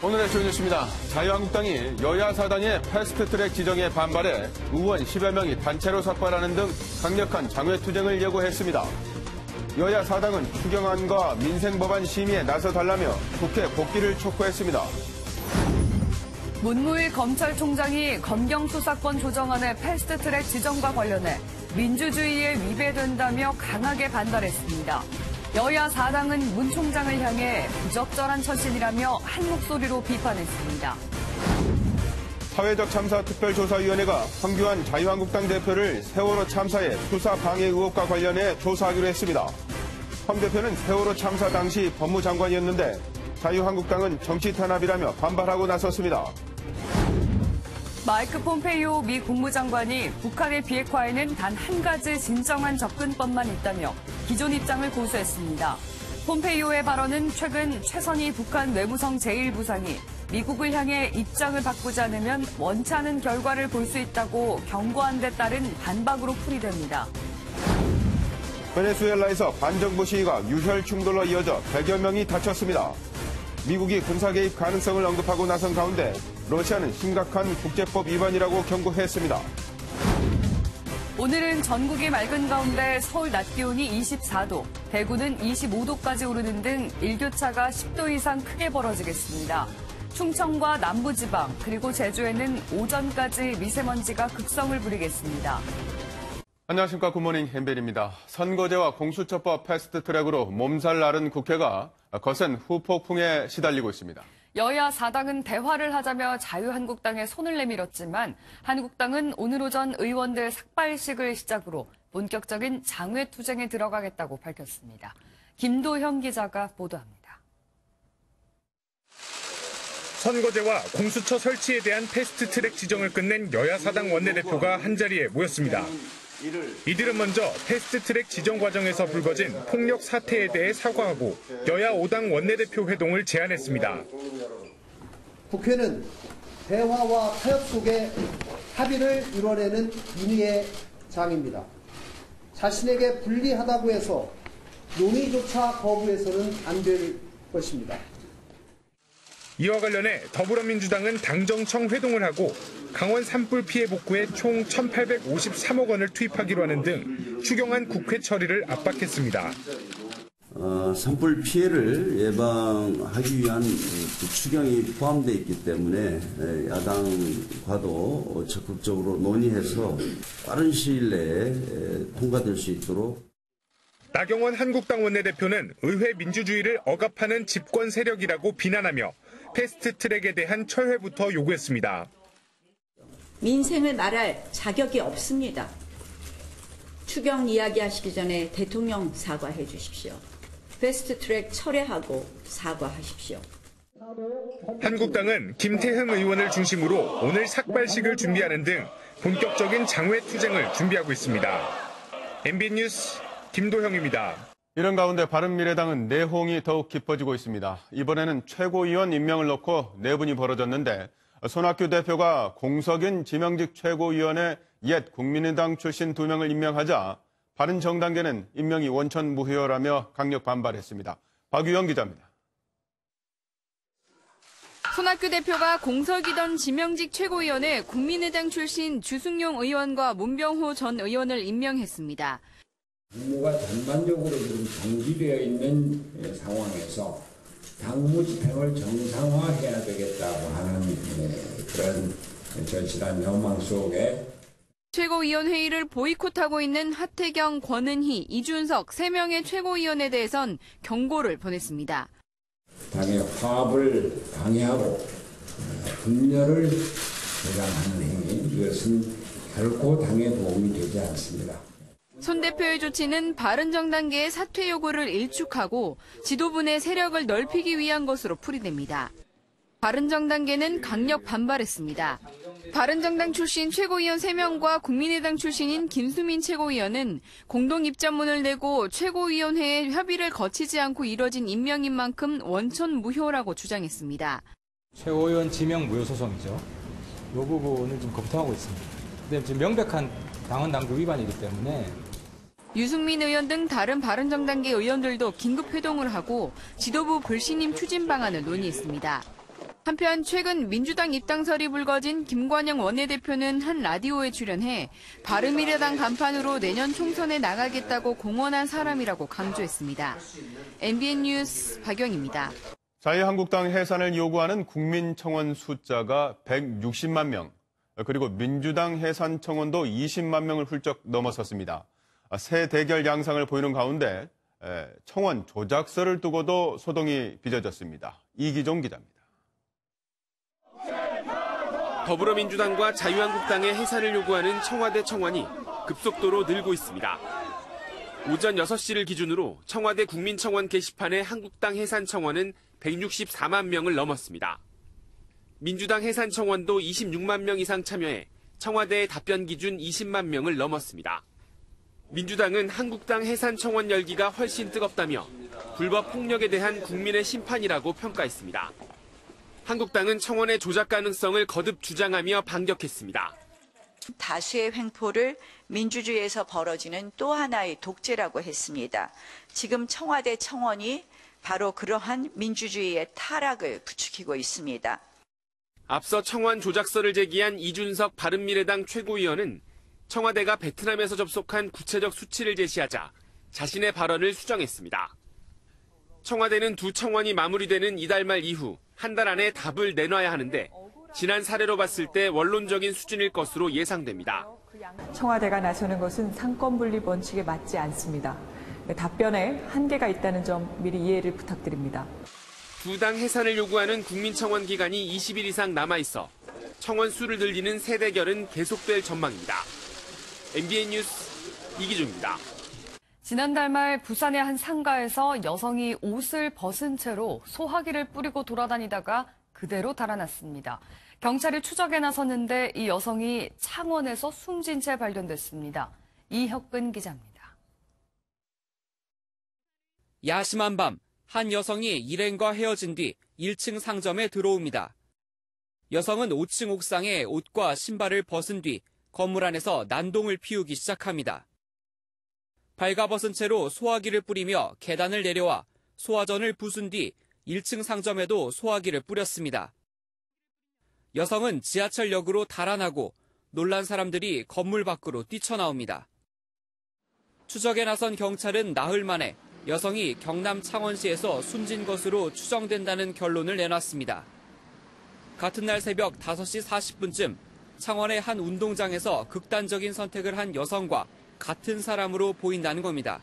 오늘의 주요 뉴스입니다. 자유한국당이 여야 사당의 패스트트랙 지정에 반발해 의원 10여 명이 단체로 삭발하는 등 강력한 장외투쟁을 예고했습니다. 여야 사당은 추경안과 민생법안 심의에 나서달라며 국회 복귀를 촉구했습니다. 문무일 검찰총장이 검경수사권 조정안의 패스트트랙 지정과 관련해 민주주의에 위배된다며 강하게 반발했습니다. 여야 사당은 문 총장을 향해 부적절한 처신이라며 한 목소리로 비판했습니다. 사회적 참사 특별조사위원회가 황교안 자유한국당 대표를 세월호 참사의 수사 방해 의혹과 관련해 조사하기로 했습니다. 황 대표는 세월호 참사 당시 법무장관이었는데 자유한국당은 정치 탄압이라며 반발하고 나섰습니다. 마이크 폼페이오 미 국무장관이 북한의 비핵화에는 단 한 가지 진정한 접근법만 있다며 기존 입장을 고수했습니다. 폼페이오의 발언은 최근 최선희 북한 외무성 제1부상이 미국을 향해 입장을 바꾸지 않으면 원치 않은 결과를 볼 수 있다고 경고한 데 따른 반박으로 풀이됩니다. 베네수엘라에서 반정부 시위가 유혈 충돌로 이어져 100여 명이 다쳤습니다. 미국이 군사 개입 가능성을 언급하고 나선 가운데 러시아는 심각한 국제법 위반이라고 경고했습니다. 오늘은 전국이 맑은 가운데 서울 낮 기온이 24도, 대구는 25도까지 오르는 등 일교차가 10도 이상 크게 벌어지겠습니다. 충청과 남부지방 그리고 제주에는 오전까지 미세먼지가 극성을 부리겠습니다. 안녕하십니까. 굿모닝 햄벨입니다. 선거제와 공수처법 패스트트랙으로 몸살 나른 국회가 거센 후폭풍에 시달리고 있습니다. 여야 사당은 대화를 하자며 자유한국당에 손을 내밀었지만 한국당은 오늘 오전 의원들 삭발식을 시작으로 본격적인 장외투쟁에 들어가겠다고 밝혔습니다. 김도형 기자가 보도합니다. 선거제와 공수처 설치에 대한 패스트트랙 지정을 끝낸 여야 사당 원내대표가 한자리에 모였습니다. 이들은 먼저 패스트트랙 지정 과정에서 불거진 폭력 사태에 대해 사과하고 여야 5당 원내대표 회동을 제안했습니다. 국회는 대화와 타협 속에 합의를 이뤄내는 인의의 장입니다. 자신에게 불리하다고 해서 논의조차 거부해서는 안 될 것입니다. 이와 관련해 더불어민주당은 당정청 회동을 하고 강원 산불 피해 복구에 총 1,853억 원을 투입하기로 하는 등 추경안 국회 처리를 압박했습니다. 산불 피해를 예방하기 위한 추경이 포함되어 있기 때문에 야당과도 적극적으로 논의해서 빠른 시일 내에 통과될 수 있도록. 나경원 한국당 원내대표는 의회 민주주의를 억압하는 집권 세력이라고 비난하며 패스트트랙에 대한 철회부터 요구했습니다. 민생을 말할 자격이 없습니다. 추경 이야기하시기 전에 대통령 사과해 주십시오. 패스트트랙 철회하고 사과하십시오. 한국당은 김태흠 의원을 중심으로 오늘 삭발식을 준비하는 등 본격적인 장외투쟁을 준비하고 있습니다. MB 뉴스 김도형입니다. 이런 가운데 바른미래당은 내홍이 더욱 깊어지고 있습니다. 이번에는 최고위원 임명을 놓고 내분이 벌어졌는데 손학규 대표가 공석인 지명직 최고위원에 옛 국민의당 출신 2명을 임명하자 바른정당계는 임명이 원천무효라며 강력 반발했습니다. 박유영 기자입니다. 손학규 대표가 공석이던 지명직 최고위원에 국민의당 출신 주승용 의원과 문병호 전 의원을 임명했습니다. 업무가 전반적으로 지금 정지되어 있는 상황에서 당무 집행을 정상화해야 되겠다고 하는 그런 절실한 여망 속에 최고위원회의를 보이콧하고 있는 하태경, 권은희, 이준석 3명의 최고위원에 대해선 경고를 보냈습니다. 당의 화합을 방해하고 분열을 조장하는 행위, 이것은 결코 당에 도움이 되지 않습니다. 손 대표의 조치는 바른정당계의 사퇴 요구를 일축하고 지도부 내 세력을 넓히기 위한 것으로 풀이됩니다. 바른정당계는 강력 반발했습니다. 바른정당 출신 최고위원 3명과 국민의당 출신인 김수민 최고위원은 공동 입장문을 내고 최고위원회의 협의를 거치지 않고 이뤄진 임명인 만큼 원천무효라고 주장했습니다. 최고위원 지명 무효 소송이죠. 이 부분을 좀 검토하고 있습니다. 근데 지금 명백한 당헌 당규 위반이기 때문에 유승민 의원 등 다른 바른정당계 의원들도 긴급 회동을 하고 지도부 불신임 추진 방안을 논의했습니다. 한편 최근 민주당 입당설이 불거진 김관영 원내대표는 한 라디오에 출연해 바른미래당 간판으로 내년 총선에 나가겠다고 공언한 사람이라고 강조했습니다. MBN 뉴스 박영입니다. 자유한국당 해산을 요구하는 국민청원 숫자가 160만 명, 그리고 민주당 해산 청원도 20만 명을 훌쩍 넘어섰습니다. 새 대결 양상을 보이는 가운데 청원 조작설을 두고도 소동이 빚어졌습니다. 이기종 기자입니다. 더불어민주당과 자유한국당의 해산을 요구하는 청와대 청원이 급속도로 늘고 있습니다. 오전 6시를 기준으로 청와대 국민청원 게시판의 한국당 해산 청원은 164만 명을 넘었습니다. 민주당 해산 청원도 26만 명 이상 참여해 청와대의 답변 기준 20만 명을 넘었습니다. 민주당은 한국당 해산 청원 열기가 훨씬 뜨겁다며 불법 폭력에 대한 국민의 심판이라고 평가했습니다. 한국당은 청원의 조작 가능성을 거듭 주장하며 반격했습니다. 다수의 횡포를 민주주의에서 벌어지는 또 하나의 독재라고 했습니다. 지금 청와대 청원이 바로 그러한 민주주의의 타락을 부추기고 있습니다. 앞서 청원 조작설을 제기한 이준석 바른미래당 최고위원은 청와대가 베트남에서 접속한 구체적 수치를 제시하자 자신의 발언을 수정했습니다. 청와대는 두 청원이 마무리되는 이달 말 이후 한 달 안에 답을 내놔야 하는데 지난 사례로 봤을 때 원론적인 수준일 것으로 예상됩니다. 청와대가 나서는 것은 상권분립 원칙에 맞지 않습니다. 답변에 한계가 있다는 점 미리 이해를 부탁드립니다. 두 당 해산을 요구하는 국민청원 기간이 20일 이상 남아있어 청원 수를 늘리는 새 대결은 계속될 전망입니다. MBN 뉴스 이기종입니다. 지난달 말 부산의 한 상가에서 여성이 옷을 벗은 채로 소화기를 뿌리고 돌아다니다가 그대로 달아났습니다. 경찰이 추적에 나섰는데 이 여성이 창원에서 숨진 채 발견됐습니다. 이혁근 기자입니다. 야심한 밤, 한 여성이 일행과 헤어진 뒤 1층 상점에 들어옵니다. 여성은 5층 옥상에 옷과 신발을 벗은 뒤 건물 안에서 난동을 피우기 시작합니다. 발가벗은 채로 소화기를 뿌리며 계단을 내려와 소화전을 부순 뒤 1층 상점에도 소화기를 뿌렸습니다. 여성은 지하철역으로 달아나고 놀란 사람들이 건물 밖으로 뛰쳐나옵니다. 추적에 나선 경찰은 나흘 만에 여성이 경남 창원시에서 숨진 것으로 추정된다는 결론을 내놨습니다. 같은 날 새벽 5시 40분쯤 창원의 한 운동장에서 극단적인 선택을 한 여성과 같은 사람으로 보인다는 겁니다.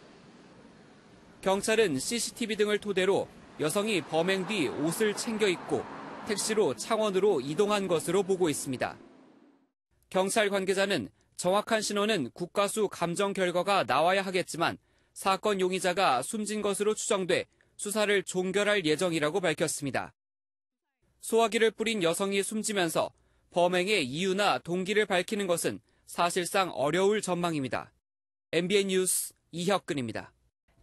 경찰은 CCTV 등을 토대로 여성이 범행 뒤 옷을 챙겨 입고 택시로 창원으로 이동한 것으로 보고 있습니다. 경찰 관계자는 정확한 신원은 국가수 감정 결과가 나와야 하겠지만 사건 용의자가 숨진 것으로 추정돼 수사를 종결할 예정이라고 밝혔습니다. 소화기를 뿌린 여성이 숨지면서 범행의 이유나 동기를 밝히는 것은 사실상 어려울 전망입니다. MBN 뉴스 이혁근입니다.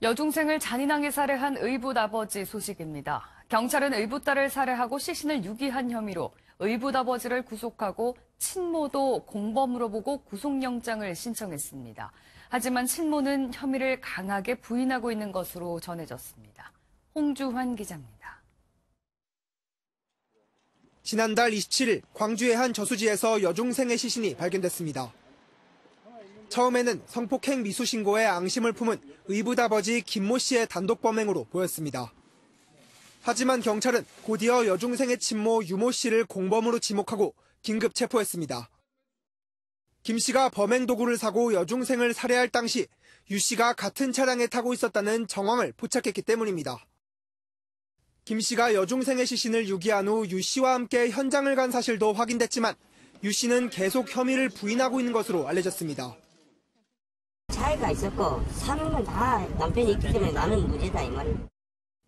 여중생을 잔인하게 살해한 의붓 아버지 소식입니다. 경찰은 의붓 딸을 살해하고 시신을 유기한 혐의로 의붓 아버지를 구속하고 친모도 공범으로 보고 구속영장을 신청했습니다. 하지만 친모는 혐의를 강하게 부인하고 있는 것으로 전해졌습니다. 홍주환 기자입니다. 지난달 27일 광주의 한 저수지에서 여중생의 시신이 발견됐습니다. 처음에는 성폭행 미수 신고에 앙심을 품은 의붓 아버지 김모 씨의 단독 범행으로 보였습니다. 하지만 경찰은 곧이어 여중생의 친모 유모 씨를 공범으로 지목하고 긴급 체포했습니다. 김 씨가 범행 도구를 사고 여중생을 살해할 당시 유 씨가 같은 차량에 타고 있었다는 정황을 포착했기 때문입니다. 김 씨가 여중생의 시신을 유기한 후 유 씨와 함께 현장을 간 사실도 확인됐지만 유 씨는 계속 혐의를 부인하고 있는 것으로 알려졌습니다. 차이가 있었고 사는 건 다 남편이 있기 때문에 나는 무죄다 이 말이에요.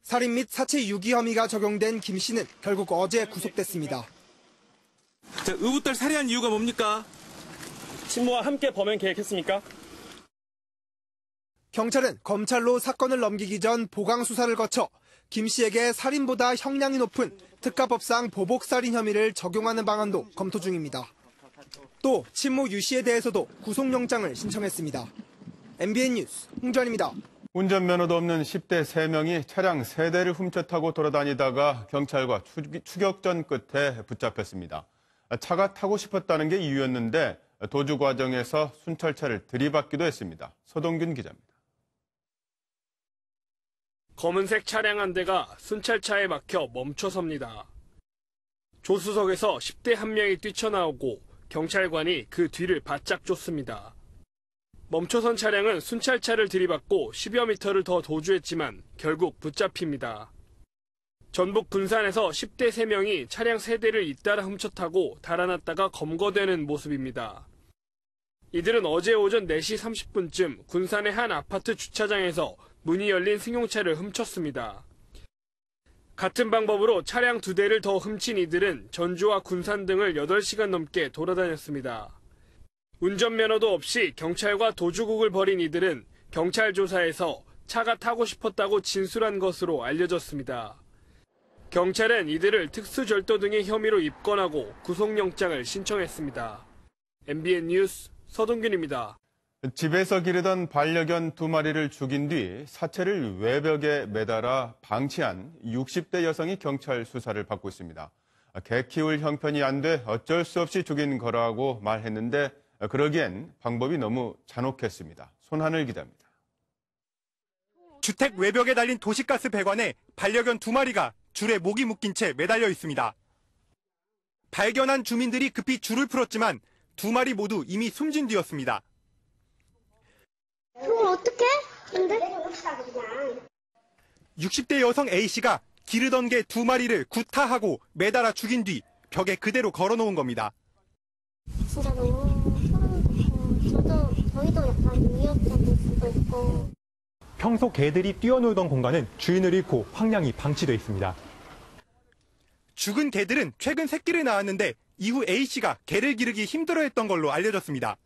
살인 및 사체 유기 혐의가 적용된 김 씨는 결국 어제 구속됐습니다. 의붓딸 살해한 이유가 뭡니까? 친모와 함께 범행 계획했습니까? 경찰은 검찰로 사건을 넘기기 전 보강 수사를 거쳐 김 씨에게 살인보다 형량이 높은 특가법상 보복살인 혐의를 적용하는 방안도 검토 중입니다. 또 친모 유 씨에 대해서도 구속영장을 신청했습니다. MBN 뉴스 홍주환입니다. 운전면허도 없는 10대 3명이 차량 3대를 훔쳐 타고 돌아다니다가 경찰과 추격전 끝에 붙잡혔습니다. 차가 타고 싶었다는 게 이유였는데 도주 과정에서 순찰차를 들이받기도 했습니다. 서동균 기자입니다. 검은색 차량 한 대가 순찰차에 막혀 멈춰섭니다. 조수석에서 10대 한 명이 뛰쳐나오고 경찰관이 그 뒤를 바짝 쫓습니다. 멈춰선 차량은 순찰차를 들이받고 10여 미터를 더 도주했지만 결국 붙잡힙니다. 전북 군산에서 10대 3명이 차량 3대를 잇따라 훔쳐 타고 달아났다가 검거되는 모습입니다. 이들은 어제 오전 4시 30분쯤 군산의 한 아파트 주차장에서 문이 열린 승용차를 훔쳤습니다. 같은 방법으로 차량 2대를 더 훔친 이들은 전주와 군산 등을 8시간 넘게 돌아다녔습니다. 운전면허도 없이 경찰과 도주국을 벌인 이들은 경찰 조사에서 차가 타고 싶었다고 진술한 것으로 알려졌습니다. 경찰은 이들을 특수절도 등의 혐의로 입건하고 구속영장을 신청했습니다. MBN 뉴스 서동균입니다. 집에서 기르던 반려견 2마리를 죽인 뒤 사체를 외벽에 매달아 방치한 60대 여성이 경찰 수사를 받고 있습니다. 개 키울 형편이 안 돼 어쩔 수 없이 죽인 거라고 말했는데 그러기엔 방법이 너무 잔혹했습니다. 손하늘 기자입니다. 주택 외벽에 달린 도시가스 배관에 반려견 2마리가 줄에 목이 묶인 채 매달려 있습니다. 발견한 주민들이 급히 줄을 풀었지만 2마리 모두 이미 숨진 뒤였습니다. 그걸 어떡해? 근데? 60대 여성 A씨가 기르던 개 2마리를 구타하고 매달아 죽인 뒤 벽에 그대로 걸어놓은 겁니다. 진짜 너무 소름 돋고 저희도 약간 위협적일 수도 있고. 평소 개들이 뛰어놀던 공간은 주인을 잃고 황량히 방치돼 있습니다. 죽은 개들은 최근 새끼를 낳았는데 이후 A씨가 개를 기르기 힘들어했던 걸로 알려졌습니다.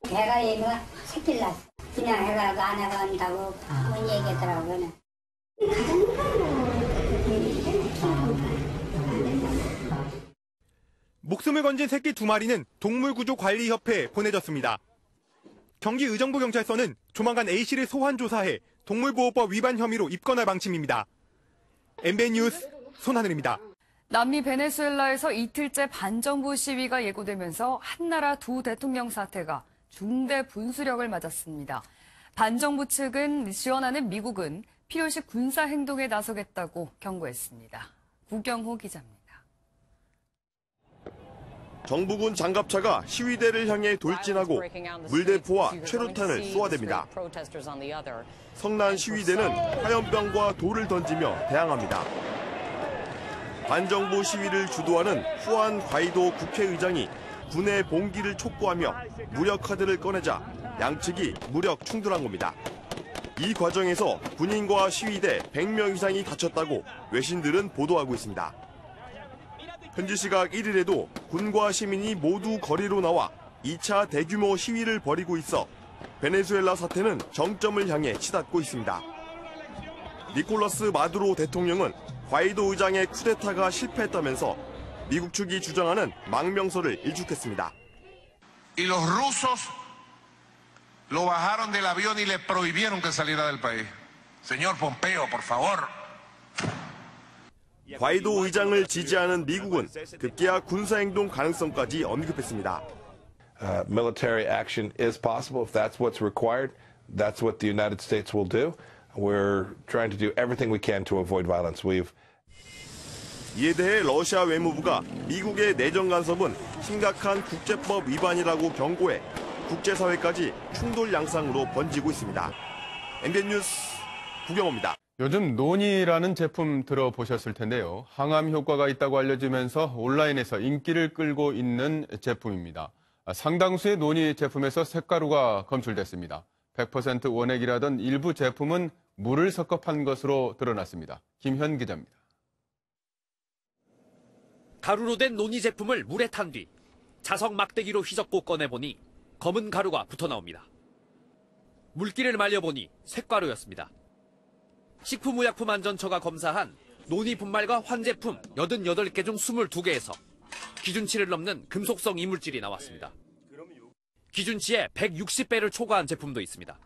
개가 얘가 새끼를 낳았어. 그냥 해가 안 해간다고 그런 얘기하더라고요. 목숨을 건진 새끼 2마리는 동물구조관리협회에 보내졌습니다. 경기 의정부경찰서는 조만간 A씨를 소환 조사해 동물보호법 위반 혐의로 입건할 방침입니다. MBN 뉴스 손하늘입니다. 남미 베네수엘라에서 이틀째 반정부 시위가 예고되면서 한나라 두 대통령 사태가 중대 분수령을 맞았습니다. 반정부 측은 지원하는 미국은 필요시 군사 행동에 나서겠다고 경고했습니다. 구경호 기자입니다. 정부군 장갑차가 시위대를 향해 돌진하고 물대포와 최루탄을 쏘아댑니다. 성난 시위대는 화염병과 돌을 던지며 대항합니다. 반정부 시위를 주도하는 후안 과이도 국회의장이 군의 봉기를 촉구하며 무력 카드를 꺼내자 양측이 무력 충돌한 겁니다. 이 과정에서 군인과 시위대 100명 이상이 다쳤다고 외신들은 보도하고 있습니다. 현지 시각 1일에도 군과 시민이 모두 거리로 나와 2차 대규모 시위를 벌이고 있어 베네수엘라 사태는 정점을 향해 치닫고 있습니다. 니콜라스 마두로 대통령은 과이도 의장의 쿠데타가 실패했다면서 미국 측이 주장하는 망명서를 일축했습니다. Y los rusos lo bajaron del avión y le prohibieron que saliera del país. Señor Pompeo, por favor. 과이도 의장을 지지하는 미국은 급기야 군사행동 가능성까지 언급했습니다. Military action is possible. If that's what's required, that's what the United States will do. We're trying to do everything we can to avoid violence. 이에 대해 러시아 외무부가 미국의 내정 간섭은 심각한 국제법 위반이라고 경고해 국제사회까지 충돌 양상으로 번지고 있습니다. MBN 뉴스 구경호입니다. 요즘 논이라는 제품 들어보셨을 텐데요. 항암 효과가 있다고 알려지면서 온라인에서 인기를 끌고 있는 제품입니다. 상당수의 논이 제품에서 쇳가루가 검출됐습니다. 100% 원액이라던 일부 제품은 물을 섞어 판 것으로 드러났습니다. 김현 기자입니다. 가루로 된 논이 제품을 물에 탄 뒤 자석 막대기로 휘젓고 꺼내보니 검은 가루가 붙어나옵니다. 물기를 말려보니 쇳가루였습니다. 식품의약품안전처가 검사한 논이 분말과 환제품 88개 중 22개에서 기준치를 넘는 금속성 이물질이 나왔습니다. 기준치의 160배를 초과한 제품도 있습니다.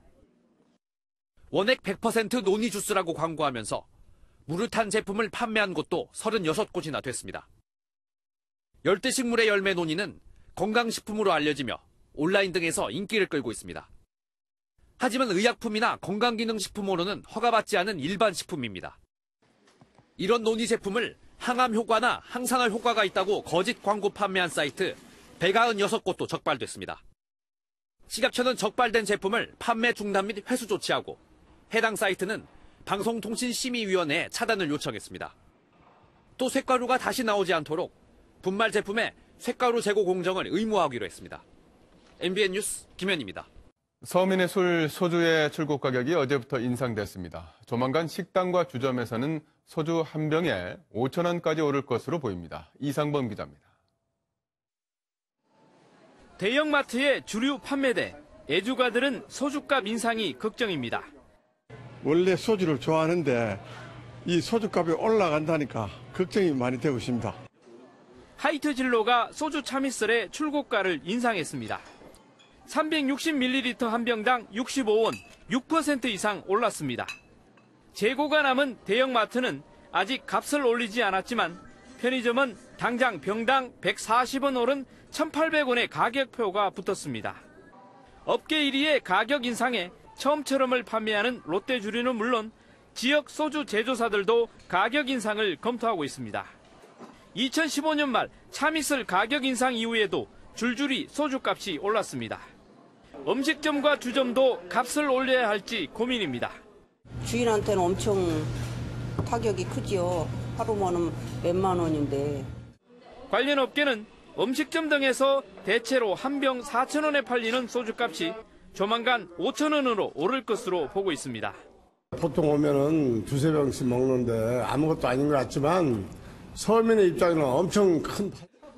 원액 100% 노니 주스라고 광고하면서 물을 탄 제품을 판매한 곳도 36곳이나 됐습니다. 열대식물의 열매 노니는 건강식품으로 알려지며 온라인 등에서 인기를 끌고 있습니다. 하지만 의약품이나 건강기능식품으로는 허가받지 않은 일반 식품입니다. 이런 노니 제품을 항암 효과나 항산화 효과가 있다고 거짓 광고 판매한 사이트 196곳도 적발됐습니다. 식약처는 적발된 제품을 판매 중단 및 회수 조치하고 해당 사이트는 방송통신심의위원회에 차단을 요청했습니다. 또 쇳가루가 다시 나오지 않도록 분말 제품의 쇳가루 재고 공정을 의무화하기로 했습니다. MBN 뉴스 김현입니다. 서민의 술, 소주의 출고 가격이 어제부터 인상됐습니다. 조만간 식당과 주점에서는 소주 한 병에 5,000원까지 오를 것으로 보입니다. 이상범 기자입니다. 대형마트의 주류 판매대, 애주가들은 소주값 인상이 걱정입니다. 원래 소주를 좋아하는데 이 소주값이 올라간다니까 걱정이 많이 되고 있습니다. 하이트 진로가 소주 참이슬의 출고가를 인상했습니다. 360ml 한 병당 65원, 6% 이상 올랐습니다. 재고가 남은 대형마트는 아직 값을 올리지 않았지만 편의점은 당장 병당 140원 오른 1,800원의 가격표가 붙었습니다. 업계 1위의 가격 인상에 처음처럼을 판매하는 롯데주류는 물론 지역 소주 제조사들도 가격 인상을 검토하고 있습니다. 2015년 말 참이슬 가격 인상 이후에도 줄줄이 소주값이 올랐습니다. 음식점과 주점도 값을 올려야 할지 고민입니다. 주인한테는 엄청 타격이 크지요. 하루만은 몇만 원인데. 관련 업계는 음식점 등에서 대체로 한 병 4,000원에 팔리는 소주값이 조만간 5,000원으로 오를 것으로 보고 있습니다. 보통 오면은 두세 병씩 먹는데 아무것도 아닌 것 같지만 서민의 입장에는 엄청 큰.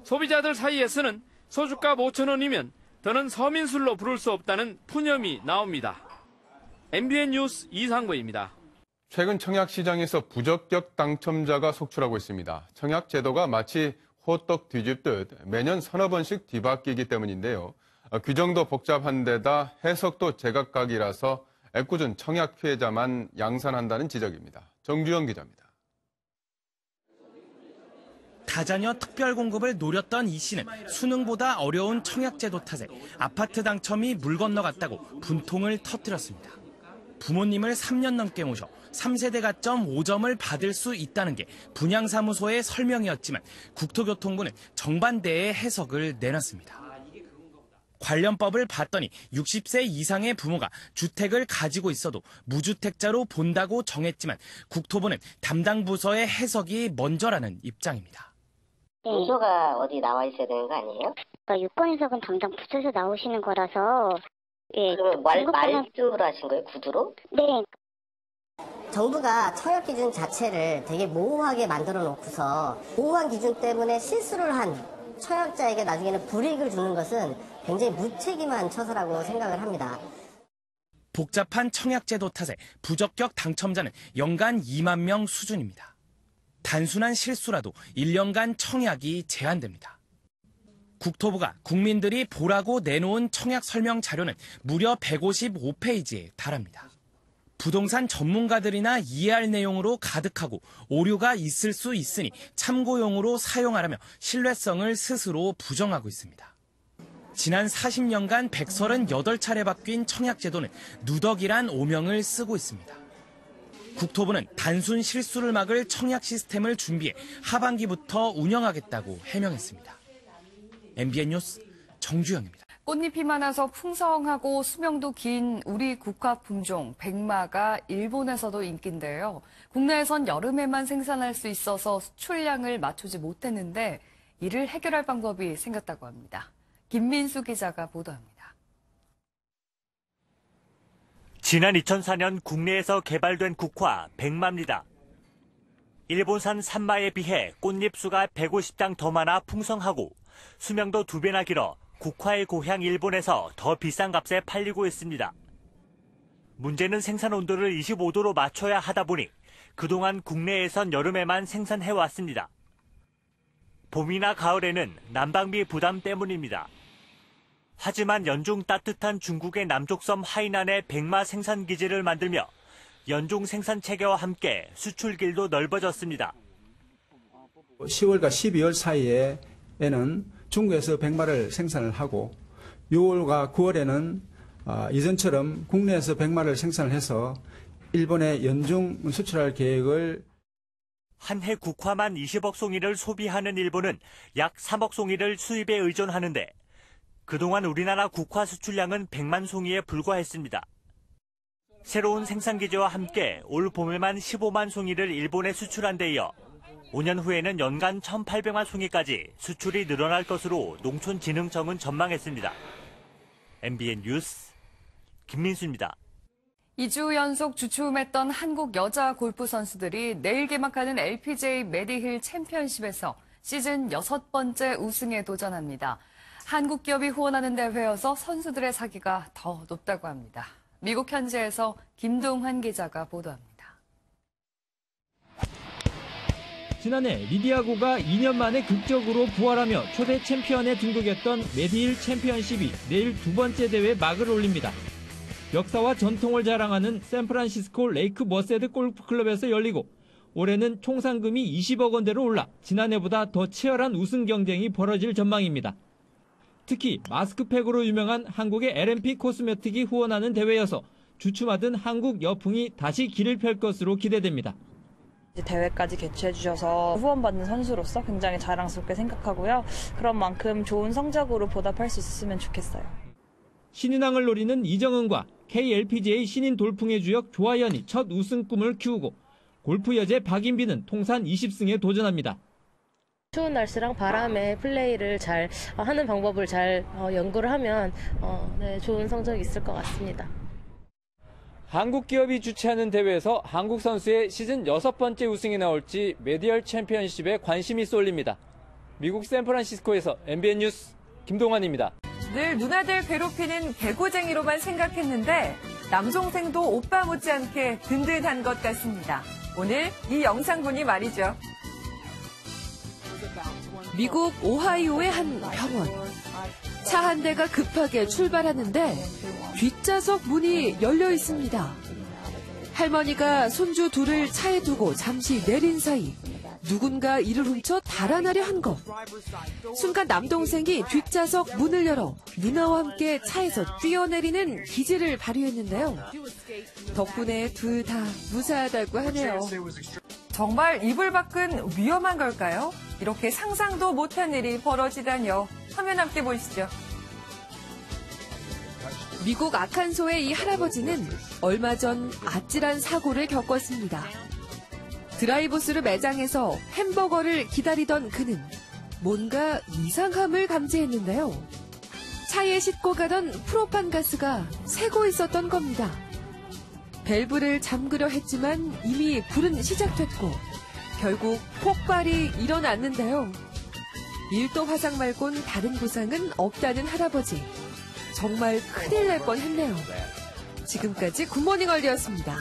소비자들 사이에서는 소주값 5,000원이면 더는 서민술로 부를 수 없다는 푸념이 나옵니다. MBN 뉴스 이상보입니다. 최근 청약 시장에서 부적격 당첨자가 속출하고 있습니다. 청약 제도가 마치 호떡 뒤집듯 매년 서너 번씩 뒤바뀌기 때문인데요. 규정도 복잡한 데다 해석도 제각각이라서 애꿎은 청약 피해자만 양산한다는 지적입니다. 정주영 기자입니다. 다자녀 특별 공급을 노렸던 이 씨는 수능보다 어려운 청약제도 탓에 아파트 당첨이 물 건너갔다고 분통을 터뜨렸습니다. 부모님을 3년 넘게 모셔 3세대 가점 5점을 받을 수 있다는 게 분양사무소의 설명이었지만 국토교통부는 정반대의 해석을 내놨습니다. 관련법을 봤더니 60세 이상의 부모가 주택을 가지고 있어도 무주택자로 본다고 정했지만 국토부는 담당 부서의 해석이 먼저라는 입장입니다. 부서가 어디 나와 있어야 되는 거 아니에요? 그러니까 유권 해석은 담당 부서에서 나오시는 거라서. 예. 그러면 말투로 하신 거예요? 구두로? 네. 정부가 청약 기준 자체를 되게 모호하게 만들어 놓고서 모호한 기준 때문에 실수를 한 청약자에게 나중에는 불이익을 주는 것은 굉장히 무책임한 처사라고 생각을 합니다. 복잡한 청약제도 탓에 부적격 당첨자는 연간 2만 명 수준입니다. 단순한 실수라도 1년간 청약이 제한됩니다. 국토부가 국민들이 보라고 내놓은 청약 설명 자료는 무려 155페이지에 달합니다. 부동산 전문가들이나 이해할 내용으로 가득하고 오류가 있을 수 있으니 참고용으로 사용하라며 신뢰성을 스스로 부정하고 있습니다. 지난 40년간 138차례 바뀐 청약제도는 누더기란 오명을 쓰고 있습니다. 국토부는 단순 실수를 막을 청약 시스템을 준비해 하반기부터 운영하겠다고 해명했습니다. MBN 뉴스 정주영입니다. 꽃잎이 많아서 풍성하고 수명도 긴 우리 국화 품종 백마가 일본에서도 인기인데요. 국내에선 여름에만 생산할 수 있어서 수출량을 맞추지 못했는데 이를 해결할 방법이 생겼다고 합니다. 김민수 기자가 보도합니다. 지난 2004년 국내에서 개발된 국화 백마입니다. 일본산 산마에 비해 꽃잎수가 150장 더 많아 풍성하고 수명도 2배나 길어 국화의 고향 일본에서 더 비싼 값에 팔리고 있습니다. 문제는 생산 온도를 25도로 맞춰야 하다 보니 그동안 국내에선 여름에만 생산해왔습니다. 봄이나 가을에는 난방비 부담 때문입니다. 하지만 연중 따뜻한 중국의 남쪽섬 하이난에 백마 생산 기지를 만들며 연중 생산 체계와 함께 수출길도 넓어졌습니다. 10월과 12월 사이에는 중국에서 백마를 생산을 하고 6월과 9월에는 이전처럼 국내에서 백마를 생산을 해서 일본에 연중 수출할 계획을 한 해 국화만 20억 송이를 소비하는 일본은 약 3억 송이를 수입에 의존하는데 그동안 우리나라 국화 수출량은 100만 송이에 불과했습니다. 새로운 생산기지와 함께 올 봄에만 15만 송이를 일본에 수출한 데 이어 5년 후에는 연간 1,800만 송이까지 수출이 늘어날 것으로 농촌진흥청은 전망했습니다. MBN 뉴스 김민수입니다. 2주 연속 주춤했던 한국 여자 골프 선수들이 내일 개막하는 LPGA 메디힐 챔피언십에서 시즌 6번째 우승에 도전합니다. 한국 기업이 후원하는 대회여서 선수들의 사기가 더 높다고 합니다. 미국 현지에서 김동환 기자가 보도합니다. 지난해 리디아고가 2년 만에 극적으로 부활하며 초대 챔피언에 등극했던 메디힐 챔피언십이 내일 두 번째 대회에 막을 올립니다. 역사와 전통을 자랑하는 샌프란시스코 레이크 머세드 골프클럽에서 열리고 올해는 총 상금이 20억 원대로 올라 지난해보다 더 치열한 우승 경쟁이 벌어질 전망입니다. 특히 마스크팩으로 유명한 한국의 LMP 코스메틱이 후원하는 대회여서 주춤하던 한국 여풍이 다시 길을 펼 것으로 기대됩니다. 대회까지 개최해 주셔서 후원받는 선수로서 굉장히 자랑스럽게 생각하고요. 그런 만큼 좋은 성적으로 보답할 수 있었으면 좋겠어요. 신인왕을 노리는 이정은과 KLPGA 신인 돌풍의 주역 조하연이 첫 우승 꿈을 키우고 골프 여제 박인비는 통산 20승에 도전합니다. 추운 날씨랑 바람에 플레이를 잘 하는 방법을 잘 연구를 하면 좋은 성적이 있을 것 같습니다. 한국 기업이 주최하는 대회에서 한국 선수의 시즌 6번째 우승이 나올지 메디얼 챔피언십에 관심이 쏠립니다. 미국 샌프란시스코에서 MBN 뉴스 김동환입니다. 늘 누나들 괴롭히는 개고쟁이로만 생각했는데 남동생도 오빠 못지않게 든든한 것 같습니다. 오늘 이 영상분이 말이죠. 미국 오하이오의 한 병원. 차 한 대가 급하게 출발하는데 뒷좌석 문이 열려 있습니다. 할머니가 손주 둘을 차에 두고 잠시 내린 사이 누군가 이를 훔쳐 달아나려 한 것. 순간 남동생이 뒷좌석 문을 열어 누나와 함께 차에서 뛰어내리는 기질을 발휘했는데요. 덕분에 둘 다 무사하다고 하네요. 정말 이불 밖은 위험한 걸까요? 이렇게 상상도 못한 일이 벌어지다뇨. 화면 함께 보시죠. 미국 아칸소의 이 할아버지는 얼마 전 아찔한 사고를 겪었습니다. 드라이브스루 매장에서 햄버거를 기다리던 그는 뭔가 이상함을 감지했는데요. 차에 싣고 가던 프로판 가스가 새고 있었던 겁니다. 밸브를 잠그려 했지만 이미 불은 시작됐고 결국 폭발이 일어났는데요. 밀도 화상 말곤 다른 부상은 없다는 할아버지. 정말 큰일 날 뻔했네요. 지금까지 굿모닝 얼리였습니다.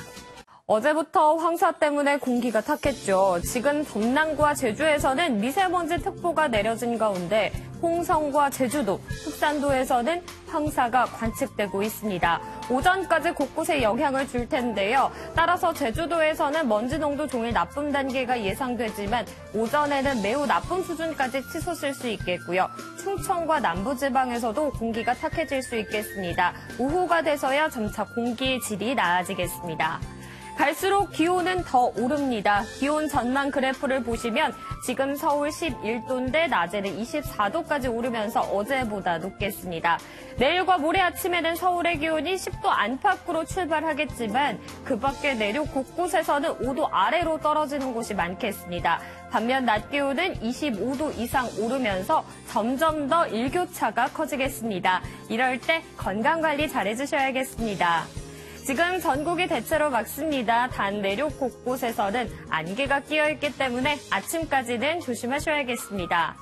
어제부터 황사 때문에 공기가 탁했죠. 지금 전남과 제주에서는 미세먼지 특보가 내려진 가운데 홍성과 제주도, 흑산도에서는 황사가 관측되고 있습니다. 오전까지 곳곳에 영향을 줄 텐데요. 따라서 제주도에서는 먼지 농도 종일 나쁨 단계가 예상되지만 오전에는 매우 나쁨 수준까지 치솟을 수 있겠고요. 충청과 남부지방에서도 공기가 탁해질 수 있겠습니다. 오후가 돼서야 점차 공기의 질이 나아지겠습니다. 갈수록 기온은 더 오릅니다. 기온 전망 그래프를 보시면 지금 서울 11도인데 낮에는 24도까지 오르면서 어제보다 높겠습니다. 내일과 모레 아침에는 서울의 기온이 10도 안팎으로 출발하겠지만 그 밖에 내륙 곳곳에서는 5도 아래로 떨어지는 곳이 많겠습니다. 반면 낮 기온은 25도 이상 오르면서 점점 더 일교차가 커지겠습니다. 이럴 때 건강관리 잘해주셔야겠습니다. 지금 전국이 대체로 맑습니다. 단 내륙 곳곳에서는 안개가 끼어있기 때문에 아침까지는 조심하셔야겠습니다.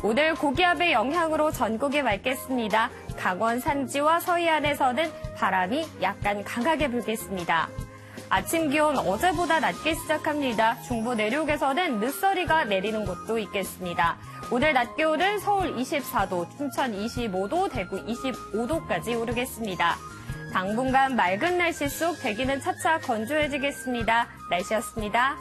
오늘 고기압의 영향으로 전국이 맑겠습니다. 강원 산지와 서해안에서는 바람이 약간 강하게 불겠습니다. 아침 기온 어제보다 낮게 시작합니다. 중부 내륙에서는 늦서리가 내리는 곳도 있겠습니다. 오늘 낮 기온은 서울 24도, 춘천 25도, 대구 25도까지 오르겠습니다. 당분간 맑은 날씨 속 대기는 차차 건조해지겠습니다. 날씨였습니다.